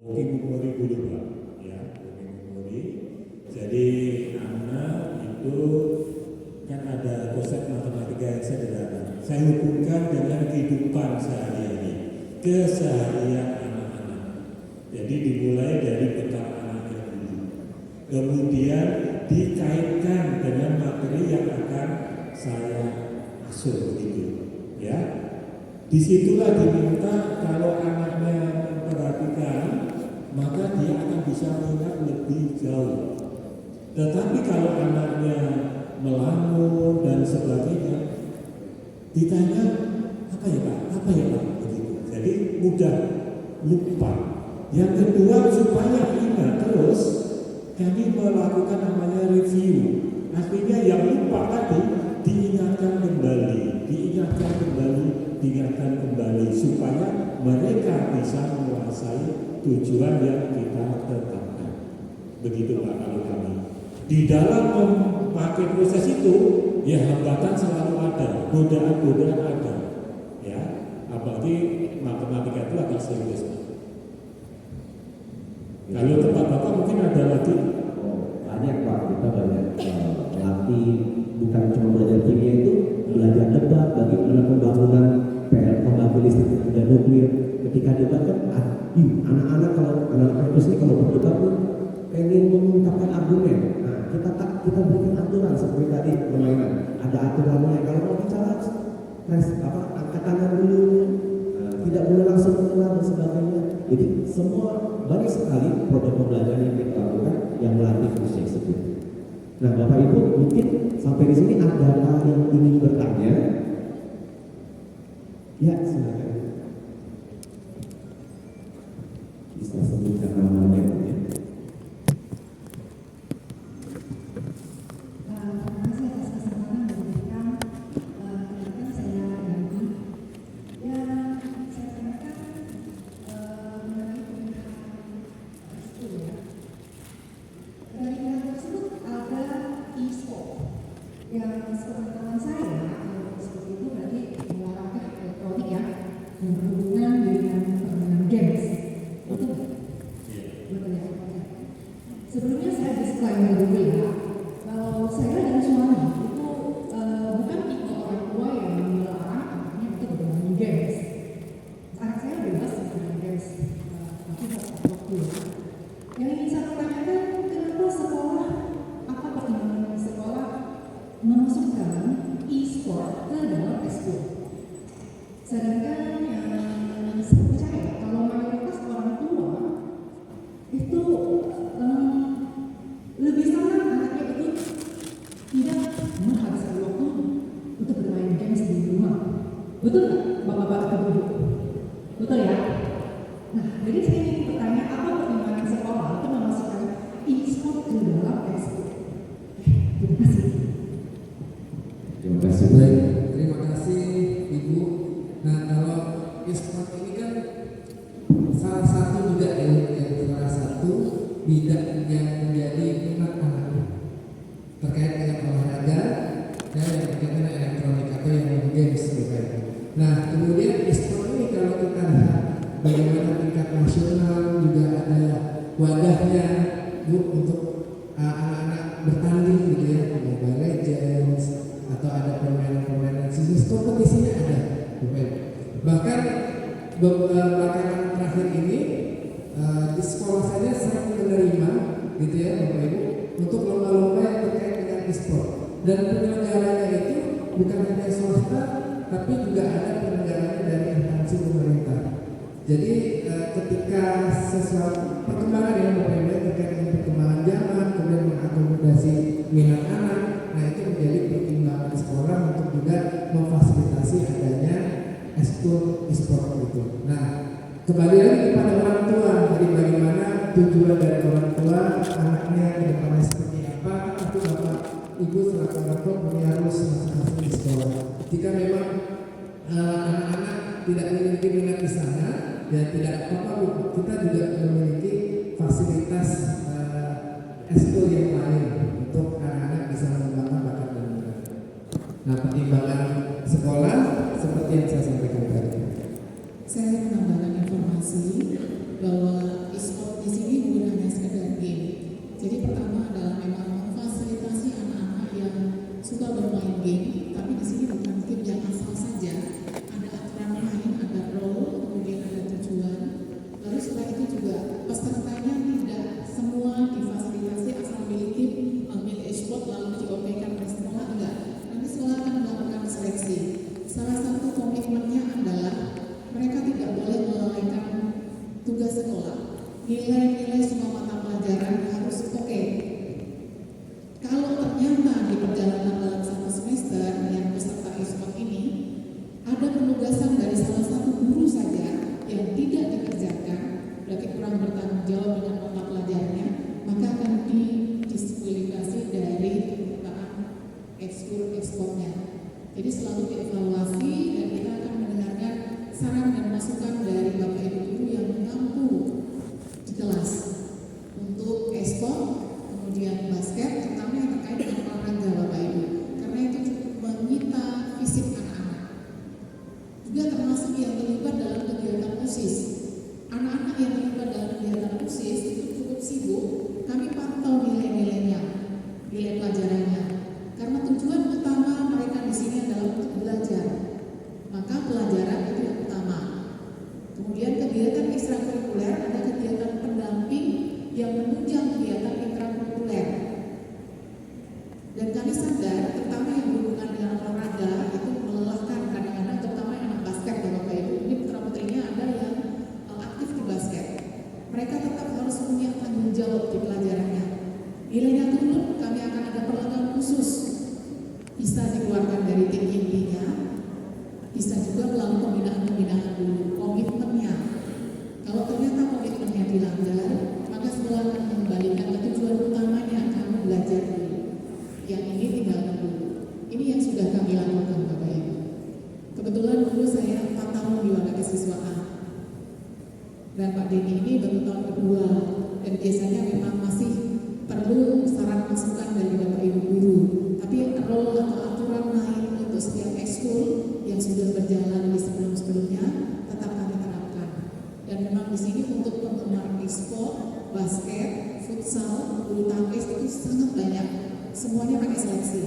Memori dulu Pak, ya memori. Jadi anak itu kan ada konsep matematika yang sederhana. Saya hubungkan dengan kehidupan sehari-hari, keseharian anak-anak. Jadi dimulai dari bekal anaknya dulu, kemudian dikaitkan dengan materi yang akan saya asuh begitu, ya. Disitulah diminta kalau anaknya memperhatikan, maka dia akan bisa mengingat lebih jauh. Tetapi kalau anaknya melamun dan sebagainya, ditanya apa ya Pak, apa ya Pak, begitu. Jadi mudah lupa. Yang kedua, supaya ingat terus, kami melakukan namanya review. Artinya yang lupa tadi diingatkan kembali, diingatkan kembali supaya mereka bisa menguasai tujuan yang kita tetapkan. Begitu Pak kalau kami. Di dalam memakai proses itu, ya hambatan selalu ada, godaan-godaan ada. Ya, apalagi matematika itu agak serius. Kalau tempat Bapak mungkin ada lagi. Banyak Pak, kita banyak melatih, bukan cuma belajar kimia itu, belajar debat bagi pembangunan pembangkit listrik dan nuklir. Ketika debat kan, anak-anak kalau anak kampus ini kalau berdebat pun pengen mengungkapkan argumen. Nah, kita berikan aturan seperti tadi permainan. Ada aturannya. Kalau mau bicara, angkat tangan dulu, tidak boleh langsung mengenal dan sebagainya. Jadi semua banyak sekali program pembelajaran yang kita lakukan yang melatih fungsi eksekutif. Nah, Bapak Ibu mungkin sampai di sini ada hal yang ingin bertanya? Ya, silakan. Bisa sebutkan namanya ya. Sebelumnya saya disclaimer dulu ya, kalau saya dan suami itu bukan tipe orang tua yang melarang anaknya untuk bermain games. Anak saya bebas bermain games, tapi tidak waktu. Yang ingin saya tanyakan, kenapa sekolah, apa pertimbangan sekolah memasukkan e-sport ke dalam eskul? Sedangkan yang saya percaya kalau mayoritas orang tua itu lebih senang anaknya itu tidak menghabiskan waktu untuk bermain games di rumah. Betul nggak, bapak-bapak ibu? Betul ya? Nah, jadi saya ingin bertanya, apa pertimbangan sekolah untuk memasukkan e-sport ke dalam eskul? Terima kasih. Terima kasih. Baik, terima kasih Ibu. Nah, kalau e-sport ini kan salah satu juga salah satu bidang yang menjadi minat anak terkait dengan olahraga dan yang berkaitan dengan elektronik atau yang games gitu. Nah, kemudian e-sport ini kalau kita lihat bagaimana tingkat nasional juga ada wadahnya untuk anak-anak bertanding gitu ya, Mobile Legends atau ada permainan-permainan bisnis kompetisinya ada. Bahkan belakangan terakhir ini di sekolah saya sering menerima gitu ya Bapak Ibu untuk lomba-lomba yang terkait dengan e-sport, dan penyelenggaranya itu bukan hanya swasta tapi juga ada penyelenggaranya dari instansi pemerintah. Jadi ketika sesuatu perkembangan yang berbeda terkait dengan perkembangan zaman kemudian mengakomodasi minat anak, nah itu menjadi pertimbangan sekolah untuk juga memfasilitasi adanya eskul e-sport itu. Nah, kembali lagi kepada orang tua, jadi bagaimana tujuan dari orang tua anaknya ke depannya seperti apa, itu Bapak Ibu selaku orang tua punya harus masing-masing di sekolah. Jika memang anak-anak tidak memiliki minat di sana, ya tidak apa-apa, kita juga memiliki fasilitas eskul yang lain untuk anak-anak bisa mengembangkan bakat dan minat. Nah, pertimbangan sekolah seperti yang saya sampaikan tadi. Saya menambahkan informasi bahwa e-sport itu juga pesertanya tidak semua difasilitasi asal memiliki e-sport lalu di-OP-kan oleh sekolah, enggak. Nanti sekolah akan melakukan seleksi. Salah satu komitmennya adalah mereka tidak boleh melalaikan tugas sekolah. Nilai-nilai semua mata pelajaran harus oke. Kalau ternyata di perjalanan dalam satu semester yang peserta e-sport ini ada penugasan dari salah satu guru saja yang tidak dikerjakan, berarti kurang bertanggung jawab dengan mata pelajarannya, maka akan didiskualifikasi dari ekskul ekspornya. Jadi selalu dievaluasi dan kita akan mendengarkan saran dan masukan dari Bapak Ibu guru yang mampu di kelas untuk ekspor, kemudian basket, terutama yang terkait dengan olahraga Bapak Ibu, karena itu cukup menyita fisik anak-anak. Juga termasuk yang terlibat dalam kegiatan OSIS. Anak-anak yang terlibat dalam kegiatan OSIS itu cukup sibuk. Kami pantau nilai-nilainya, nilai pelajarannya. Karena tujuan utama mereka di sini adalah untuk belajar. Maka pelajaran itu yang utama. Kemudian kegiatan ekstrakurikuler, ada kegiatan pendamping yang menunjang kegiatan intrakurikuler. Dan kami sadar, terutama yang berhubungan dengan olahraga itu melelahkan kadang-kadang, terutama yang anak basket ya Bapak Ibu. Ini putra-putrinya ada yang aktif di basket. Mereka tetap harus punya tanggung jawab di pelajarannya. Nilainya turun, kami akan ada perlakuan khusus. Bisa dikeluarkan dari tim intinya, bisa juga melalui pembinaan-pembinaan dulu, komitmennya. Kalau ternyata komitmennya dilanggar, maka sekolah akan mengembalikan ke tujuan utamanya, kamu belajar dulu. Yang ini tinggalkan dulu. Ini yang sudah kami lakukan Bapak Ibu. Kebetulan dulu saya 4 tahun di wadah kesiswaan. Dan Pak Denny ini baru tahun kedua, dan biasanya memang masih perlu saran masukan dari Bapak Ibu guru. Tapi role atau aturan main untuk setiap ekskul yang sudah berjalan di sebelum-sebelumnya tetap kami terapkan. Dan memang di sini untuk penggemar e-sport, basket, futsal, bulu tangkis itu sangat banyak. Semuanya pakai seleksi.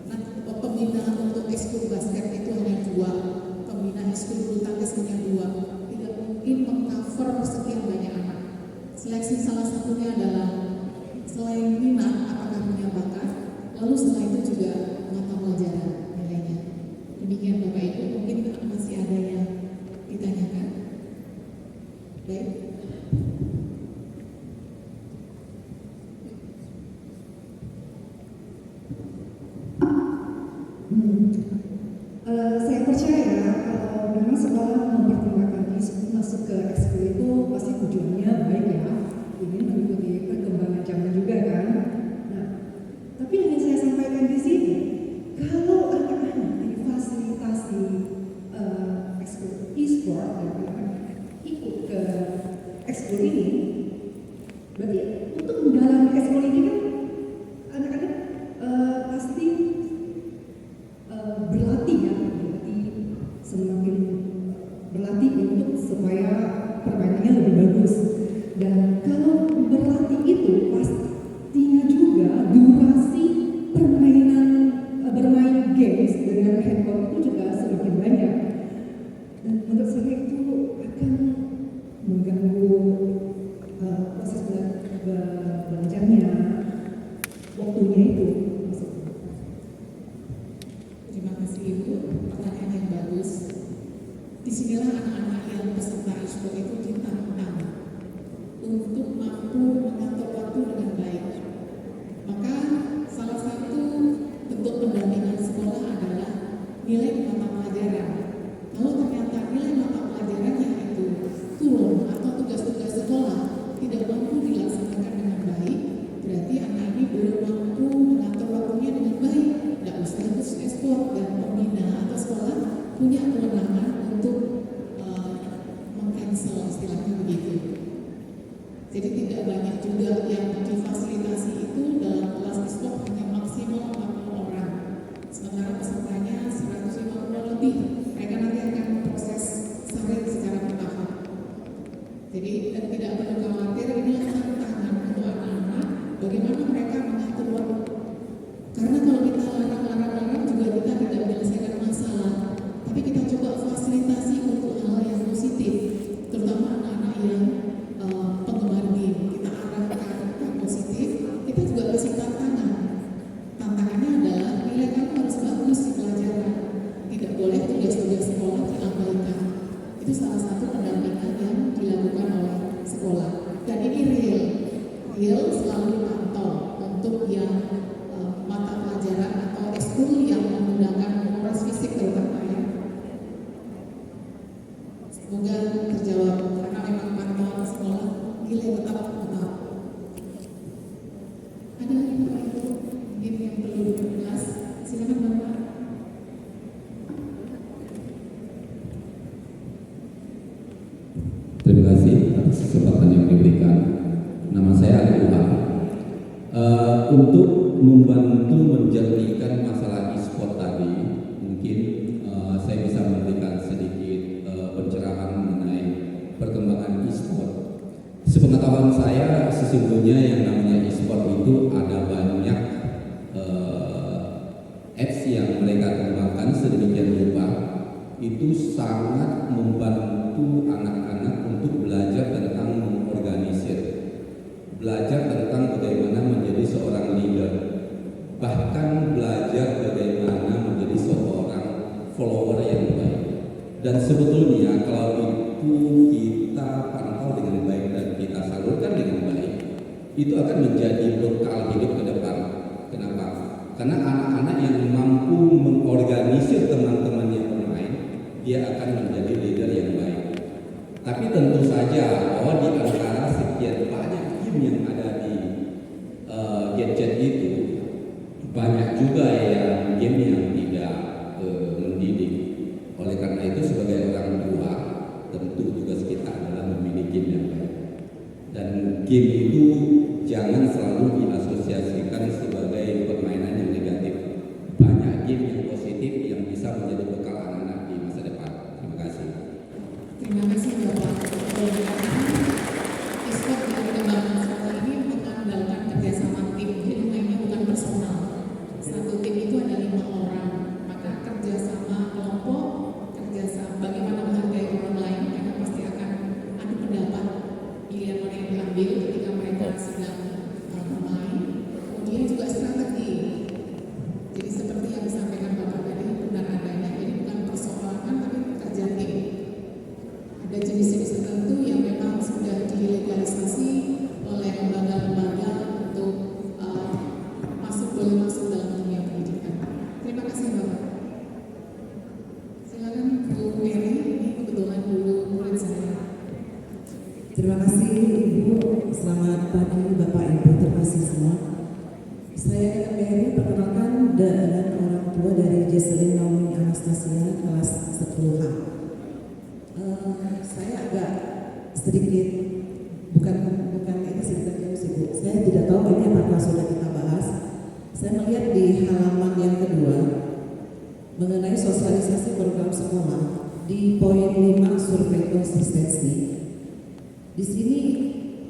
Nah, pembinaan untuk ekskul basket itu hanya 2, pembinaan ekskul bulu tangkis hanya 2. Tidak mungkin mengcover sekian banyak anak. Seleksi salah satunya adalah selain minat, apakah punya bakat, lalu setelah itu juga mata pelajaran nilainya. Demikian Bapak Ibu, mungkin masih ada yang ditanyakan. Baik. Saya percaya kalau memang sekolah mempertimbangkan masuk ke ekskul itu pasti tujuannya baik ya, ingin mengikuti perkembangan zaman juga kan. Nah, tapi yang ingin saya sampaikan di sini, kalau anak-anak difasilitasi ekskul e-sport ikut ke ekskul ini, berarti untuk mendalami ekskul ini kan anak-anak pasti berlatih ya, semakin berlatih untuk supaya permainannya lebih bagus. Dan kalau berlatih itu pastinya juga durasi permainan bermain games dengan handphone itu juga semakin banyak. Dan menurut saya itu akan mengganggu proses belajarnya, waktunya itu. Terima kasih Ibu, pertanyaan yang bagus. Disinilah anak-anak yang peserta e-sport itu ditantang untuk mampu mengatur waktu dengan baik. Maka salah satu bentuk pendampingan sekolah adalah nilai mata pelajaran. Kalau ternyata nilai mata pelajarannya itu turun atau tugas-tugas sekolah tidak mampu dilaksanakan dengan baik, berarti anak ini belum mampu mengatur waktunya dengan baik. Tidak usah ikut ekspor, dan pembina atau sekolah punya kewenangan untuk meng-cancel istilahnya begitu. Jadi tidak banyak juga yang difasilitasi itu dalam kelas e-sport hanya maksimal 40 orang. Sementara pesertanya 150 lebih. Mereka nanti akan proses saring secara bertahap. Jadi dan tidak perlu khawatir, ini tantangan untuk anak-anak bagaimana mereka mengatur waktu. Karena kalau kita larang-larang juga kita tidak menyelesaikan masalah. Tapi kita coba fasilitasi untuk hal yang positif, terutama anak-anak yang detail selalu dipantau untuk yang mata pelajaran atau ekskul yang menggunakan menguras fisik terutama ya. Semoga terjawab karena memang pantauan sekolah nilai tetap. Ada lagi Bapak Ibu mungkin yang perlu diperjelas, silakan Bapak. Terima kasih atas kesempatan yang diberikan. Nama saya Ali Uha. Untuk membantu menjernihkan masalah e-sport tadi, mungkin saya bisa memberikan sedikit pencerahan mengenai perkembangan e-sport. Sepengetahuan saya, sesungguhnya yang namanya e-sport itu ada banyak apps yang mereka kembangkan sedemikian rupa, itu sangat membantu anak-anak untuk belajar tentang mengorganisir, belajar tentang bagaimana menjadi seorang leader, bahkan belajar bagaimana menjadi seorang follower yang baik. Dan sebetulnya kalau itu kita pantau dengan baik dan kita salurkan dengan baik, itu akan menjadi bekal hidup ke depan. Kenapa? Karena anak-anak yang mampu mengorganisir teman-temannya bermain, dia akan menjadi leader yang baik. Tapi tentu saja bahwa di antara sekian banyak game yang ada di gadget itu, banyak juga yang game yang tidak mendidik. Oleh karena itu sebagai orang tua, tentu tugas kita adalah memiliki game yang baik. Dan game itu jangan selalu diasosiasikan sebagai permainan yang negatif. Banyak game yang positif yang bisa menjadi bekal anak-anak di masa depan. Terima kasih. Terima kasih Bapak. E-sport yang dikembangkan sekolah ini mengandalkan kerjasama tim, jadi mainnya bukan personal. Satu tim itu ada 5 orang, maka kerjasama kelompok, kerjasama bagaimana menghargai orang lain, karena pasti akan ada pendapat pilihan mana yang diambil ketika mereka sedang bermain. Kemudian juga strategi. Jadi seperti yang disampaikan Bapak tadi, benar adanya. Jadi bukan perseorangan tapi kerja tim. Ada jenis-jenis tertentu yang memang sudah dilegalisasi oleh lembaga-lembaga untuk boleh masuk dalam dunia pendidikan. Terima kasih Bapak. Silakan Bu Mary, ini kebetulan dulu murid saya. Terima kasih Ibu, selamat pagi Bapak Ibu, terima kasih semua. Saya Mary, perkenalkan dengan orang tua dari Jesselyn Naomi Anastasia kelas 10H. Saya agak sedikit bukan ini sedikit jauh sih Bu. Saya tidak tahu ini apakah sudah kita bahas. Saya melihat di halaman yang kedua mengenai sosialisasi program sekolah di poin 5 survei konsistensi. Di sini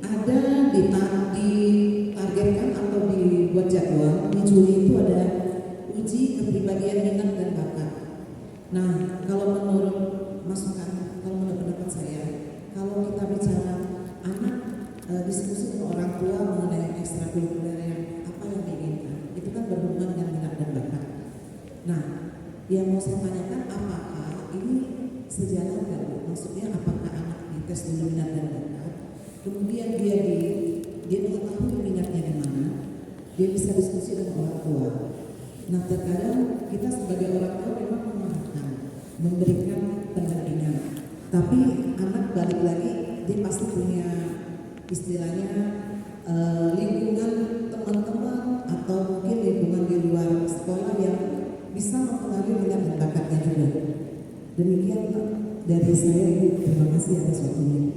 ada ditargetkan atau dibuat jadwal di Juli itu ada uji kepribadian minat dan bakat. Nah, kalau menurut masukan, kalau menurut pendapat saya, kalau kita bicara anak diskusi dengan orang tua mengenai ekstrakurikuler yang apa yang diinginkan, itu kan berhubungan dengan minat dan bakat. Nah, yang mau saya tanyakan apakah ini sejalan nggak Bu? Maksudnya apakah anak dites dulu minat dan bakat, kemudian dia mengetahui minatnya di mana, dia bisa diskusi dengan orang tua. Nah, terkadang kita sebagai orang tua memang mengarahkan, memberikan pendampingan, tapi anak balik lagi dia pasti punya istilahnya lingkungan teman-teman atau mungkin lingkungan di luar sekolah yang bisa mempengaruhi minat dan bakatnya juga. Demikian dari saya, Ibu. Terima kasih atas waktunya.